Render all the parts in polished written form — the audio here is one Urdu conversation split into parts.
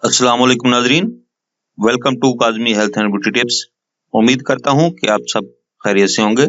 السلام علیکم ناظرین، welcome to Kazmi health and beauty tips. امید کرتا ہوں کہ آپ سب خیریت سے ہوں گے۔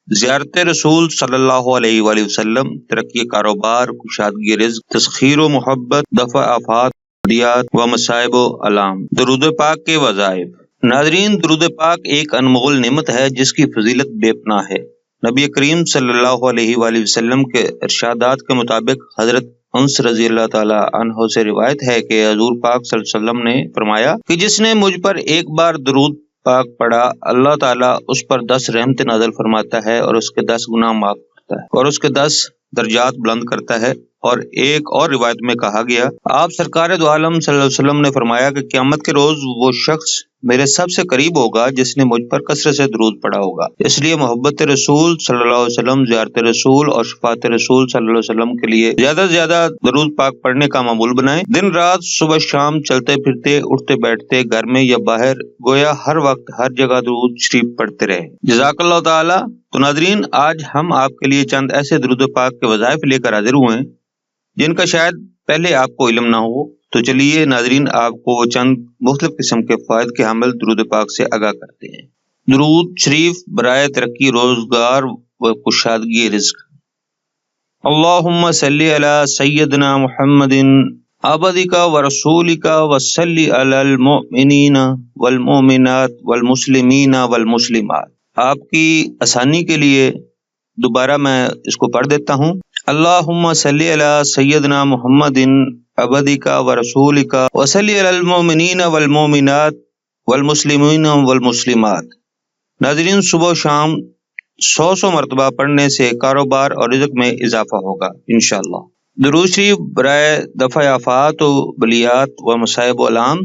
زیارت رسول صلی اللہ علیہ وآلہ وسلم ترقی کاروبار، کشادگی رزق، تسخیر و محبت، دفع آفات دیات و مصائب و علام۔ درود پاک کے وظائف۔ ناظرین، درود پاک ایک انمول نعمت ہے جس کی فضیلت بے پناہ ہے۔ نبی کریم صلی اللہ علیہ وآلہ وسلم کے ارشادات کے مطابق حضرت انس رضی اللہ تعالی عنہ سے روایت ہے کہ حضور پاک صلی اللہ علیہ وسلم نے فرمایا کہ جس نے مجھ پر ایک بار درود پاک پڑھا، اللہ تعالیٰ اس پر 10 رحمت نازل فرماتا ہے اور اس کے 10 گناہ معاف کرتا ہے اور اس کے 10 درجات بلند کرتا ہے۔ اور ایک اور روایت میں کہا گیا، آپ سرکار دو عالم صلی اللہ علیہ وسلم نے فرمایا کہ قیامت کے روز وہ شخص میرے سب سے قریب ہوگا جس نے مجھ پر کثرت سے درود پڑھا ہوگا۔ اس لیے محبت رسول صلی اللہ علیہ وسلم، زیارت رسول اور شفاعت رسول صلی اللہ علیہ وسلم کے لیے زیادہ سے زیادہ درود پاک پڑھنے کا معمول بنائیں۔ دن رات، صبح شام، چلتے پھرتے، اٹھتے بیٹھتے، گھر میں یا باہر، گویا ہر وقت ہر جگہ درود شریف پڑھتے رہیں۔ جزاک اللہ تعالی۔ تو ناظرین، آج ہم آپ کے لیے چند ایسے درود پاک کے وظائف لے کر حاضر ہوئے ہیں جن کا شاید پہلے آپ کو علم نہ ہو۔ تو چلیے ناظرین، آپ کو چند مختلف قسم کے فوائد کے حامل درود پاک سے آگاہ کرتے ہیں۔ درود شریف برائے ترقی روزگار و کشادگی رزق۔ اللہم صلی علی سیدنا محمد عبدک و رسولک و صلی علی المؤمنین والمؤمنات والمسلمین والمسلمات۔ آپ کی آسانی کے لیے دوبارہ میں اس کو پڑھ دیتا ہوں۔ اللہم صلی علی سیدنا محمد عبدک و رسولک و صلی علی المؤمنین والمؤمنات والمسلمین والمسلمات۔ ناظرین، صبح و شام 100 مرتبہ پڑھنے سے کاروبار اور رزق میں اضافہ ہوگا انشاءاللہ۔ درود شریف برائے دفع آفات و بلیات و مصائب و علام۔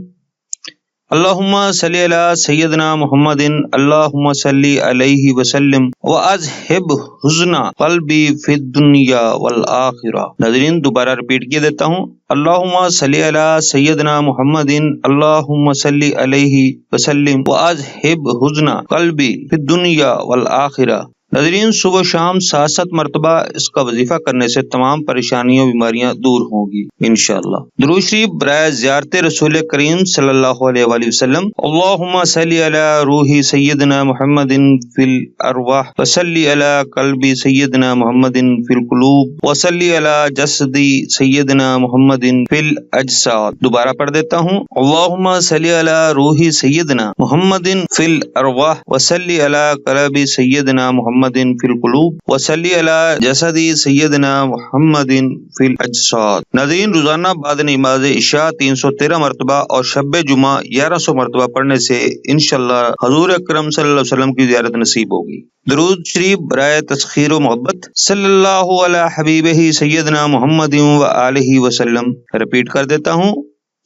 اللہم صلی علی سیدنا محمد اللہم صلی علیہ وسلم واذہب حزن قلبی فی الدنیا والآخرہ۔ ناظرین، دوبارہ ریپیٹ کیے دیتا ہوں۔ اللہم صلی علی سیدنا محمد اللہم صلی علیہ وسلم واذہب حزن قلبی فی الدنیا والآخرہ۔ ناظرین، صبح شام 7 مرتبہ اس کا وظیفہ کرنے سے تمام پریشانیوں بیماریاں دور ہوں گی انشاءاللہ۔ درود شریف برائے زیارت رسول کریم صلی اللہ علیہ وآلہ وسلم۔ اللہم صلی علی روح سیدنا محمد فی الارواح وصلی علی قلب سیدنا محمد فی القلوب وصلی علی جسد سیدنا محمد فی الاجساد۔ دوبارہ پڑھ دیتا ہوں۔ اللہم صلی علی روح سیدنا محمد فی الارواح وصلی علی قلب سیدنا محمد فی القلوب وصلی علی جسد سیدنا محمد فی الاجساد۔ ناظرین، روزانہ بعد نماز عشاء 313 مرتبہ اور شب جمعہ 1100 مرتبہ پڑھنے سے انشاءاللہ حضور اکرم صلی اللہ علیہ وسلم کی زیارت نصیب ہوگی۔ درود شریف برائے تسخیر و محبت۔ صلی اللہ علی حبیبہ سیدنا محمد و آلہ وسلم۔ ریپیٹ کر دیتا ہوں۔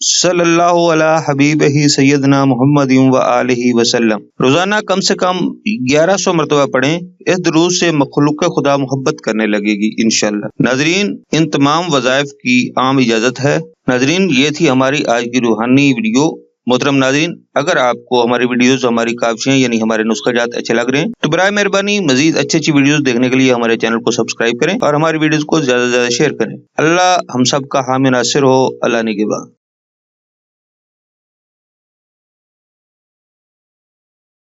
صلی اللہ علی حبیبہ سیدنا محمد و آلہ وسلم۔ روزانہ کم سے کم 1100 مرتبہ پڑھیں۔ اس درود سے مخلوق خدا محبت کرنے لگے گی انشاءاللہ۔ ناظرین، ان تمام وظائف کی عام اجازت ہے۔ ناظرین، یہ تھی ہماری آج کی روحانی ویڈیو۔ محترم ناظرین، اگر آپ کو ہماری ویڈیوز، ہماری کاوشیں یعنی ہمارے نسخہ جات اچھے لگ رہے ہیں تو برائے مہربانی مزید اچھی ویڈیوز دیکھنے کے لیے ہمارے چینل کو سبسکرائب کریں اور ہماری ویڈیوز کو زیادہ سے زیادہ شیئر کریں۔ اللہ ہم سب کا حامی ناصر ہو۔ اللہ نگہبان۔